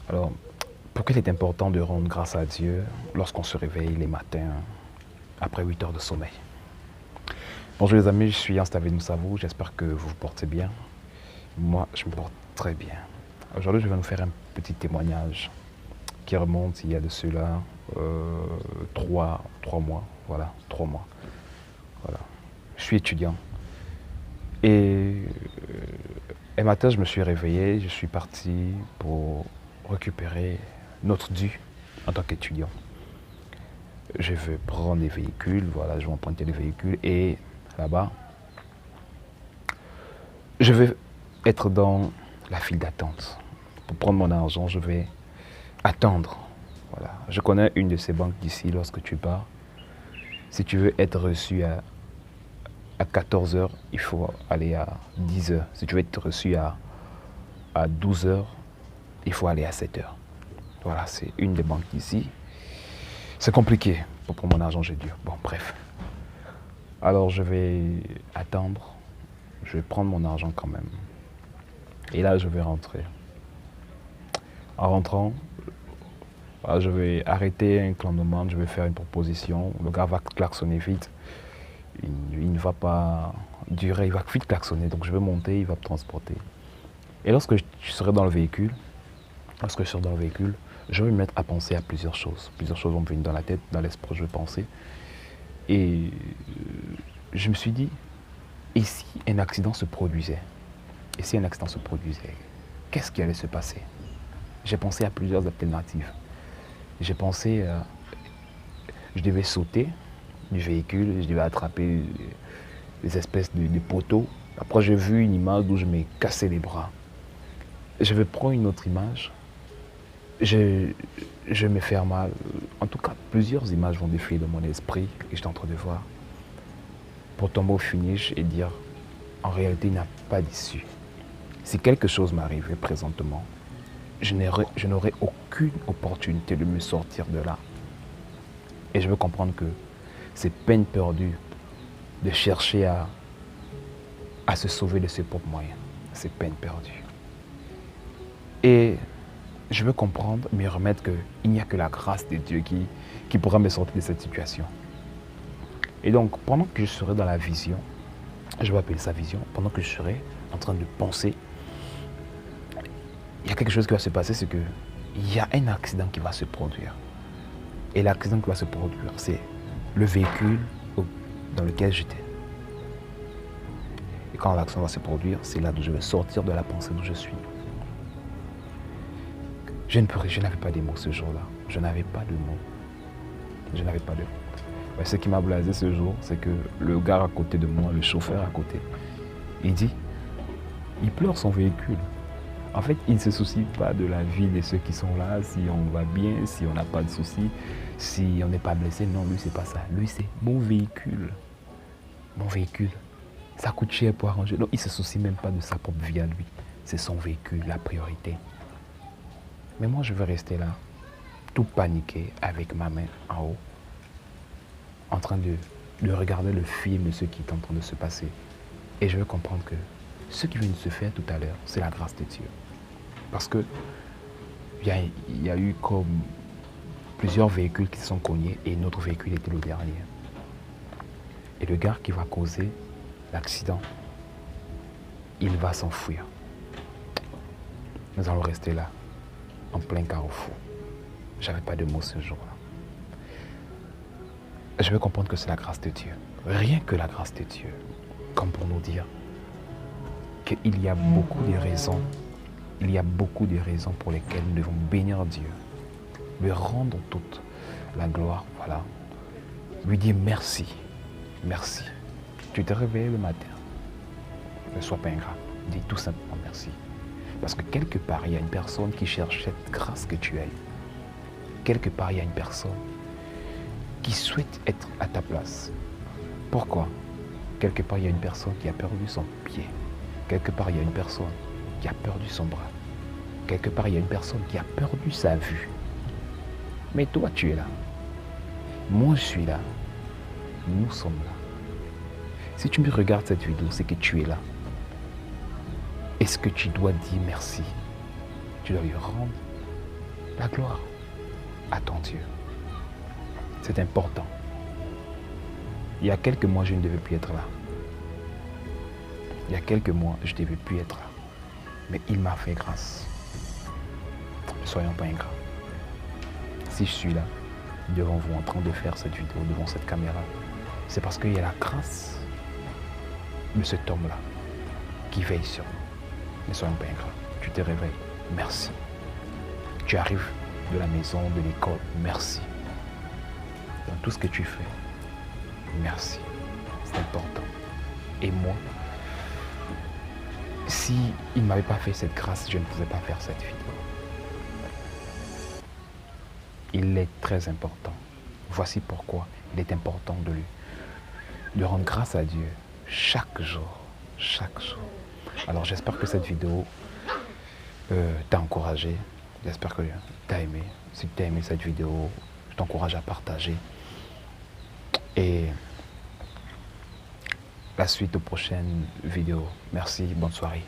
Alors, pourquoi il est important de rendre grâce à Dieu lorsqu'on se réveille les matins après 8 heures de sommeil? Bonjour les amis, je suis Anstavé Moussavou, j'espère que vous vous portez bien. Moi, je me porte très bien. Aujourd'hui, je vais vous faire un petit témoignage qui remonte il y a de cela 3 mois. Voilà, 3 mois. Voilà. Je suis étudiant. Et un matin, je me suis réveillé, je suis parti pour récupérer notre dû en tant qu'étudiant. Je vais prendre les véhicules, voilà, je vais emprunter les véhicules et là-bas, je vais être dans la file d'attente. Pour prendre mon argent, je vais attendre. Voilà. Je connais une de ces banques d'ici, lorsque tu pars. Si tu veux être reçu à 14 heures, il faut aller à 10 heures. Si tu veux être reçu à 12 heures, il faut aller à 7 heures. Voilà, c'est une des banques d'ici. C'est compliqué pour prendre mon argent, j'ai dû. Bon, bref. Alors, je vais attendre. Je vais prendre mon argent quand même. Et là, je vais rentrer. En rentrant, je vais arrêter un clan de monde, je vais faire une proposition. Le gars va klaxonner vite. Il ne va pas durer, il va vite klaxonner. Donc, je vais monter, il va me transporter. Et lorsque je serai dans le véhicule, je vais me mettre à penser à plusieurs choses. Plusieurs choses vont me venir dans la tête, dans l'esprit, je vais penser. Et je me suis dit, et si un accident se produisait? Et si un accident se produisait, qu'est-ce qui allait se passer? J'ai pensé à plusieurs alternatives. J'ai pensé, je devais sauter du véhicule, je devais attraper des espèces de poteaux. Après, j'ai vu une image où je m'ai cassé les bras. Je vais prendre une autre image. Je vais me faire mal. En tout cas, plusieurs images vont défiler dans mon esprit que j'étais en train de voir. Pour tomber au finish et dire, en réalité, il n'y a pas d'issue. Si quelque chose m'arrivait présentement, je n'aurais aucune opportunité de me sortir de là. Et je veux comprendre que c'est peine perdue de chercher à se sauver de ses propres moyens. C'est peine perdue. Et je veux comprendre, me remettre qu'il n'y a que la grâce de Dieu qui pourra me sortir de cette situation. Et donc, pendant que je serai dans la vision, je vais appeler ça vision, pendant que je serai en train de penser, il y a quelque chose qui va se passer, c'est qu'il y a un accident qui va se produire. Et l'accident qui va se produire, c'est le véhicule dans lequel j'étais. Et quand l'accident va se produire, c'est là où je vais sortir de la pensée d'où je suis. Je n'avais pas de mots ce jour-là. Je n'avais pas de mots. Je n'avais pas de mots. Ce qui m'a blasé ce jour, c'est que le gars à côté de moi, le chauffeur à côté, il dit, il pleure son véhicule. En fait, il ne se soucie pas de la vie de ceux qui sont là, si on va bien, si on n'a pas de soucis, si on n'est pas blessé. Non, lui, c'est pas ça. Lui, c'est mon véhicule. Mon véhicule. Ça coûte cher pour arranger. Donc, il ne se soucie même pas de sa propre vie à lui. C'est son véhicule, la priorité. Mais moi, je veux rester là, tout paniqué, avec ma main en haut, en train de regarder le film de ce qui est en train de se passer. Et je veux comprendre que ce qui vient de se faire tout à l'heure, c'est la grâce de Dieu. Parce que il y a eu comme plusieurs véhicules qui se sont cognés et notre véhicule était le dernier. Et le gars qui va causer l'accident, il va s'enfuir. Nous allons rester là, en plein carrefour. J'avais pas de mots ce jour-là. Je veux comprendre que c'est la grâce de Dieu. Rien que la grâce de Dieu. Comme pour nous dire qu'il y a beaucoup de raisons. Il y a beaucoup de raisons pour lesquelles nous devons bénir Dieu. Lui rendre toute la gloire. Voilà. Lui dire merci. Merci. Tu t'es réveillé le matin. Ne sois pas ingrat. Dis tout simplement merci. Parce que quelque part, il y a une personne qui cherche cette grâce que tu as eue. Quelque part, il y a une personne qui souhaite être à ta place. Pourquoi? Quelque part, il y a une personne qui a perdu son pied. Quelque part, il y a une personne qui a perdu son bras. Quelque part, il y a une personne qui a perdu sa vue. Mais toi, tu es là. Moi, je suis là. Nous sommes là. Si tu me regardes cette vidéo, c'est que tu es là. Est-ce que tu dois dire merci? Tu dois lui rendre la gloire à ton Dieu. C'est important. Il y a quelques mois, je ne devais plus être là. Il y a quelques mois, je ne devais plus être là. Mais il m'a fait grâce. Ne soyons pas ingrats. Si je suis là, devant vous, en train de faire cette vidéo, devant cette caméra, c'est parce qu'il y a la grâce de cet homme-là qui veille sur nous. Ne soyons pas ingrats. Tu te réveilles. Merci. Tu arrives de la maison, de l'école. Merci. Dans tout ce que tu fais. Merci. C'est important. Et moi, si il ne m'avait pas fait cette grâce, je ne pouvais pas faire cette vidéo. Il est très important. Voici pourquoi il est important de rendre grâce à Dieu chaque jour. Chaque jour. Alors j'espère que cette vidéo t'a encouragé. J'espère que tu as aimé. Si tu as aimé cette vidéo, je t'encourage à partager. Et la suite aux prochaines vidéos. Merci, bonne soirée.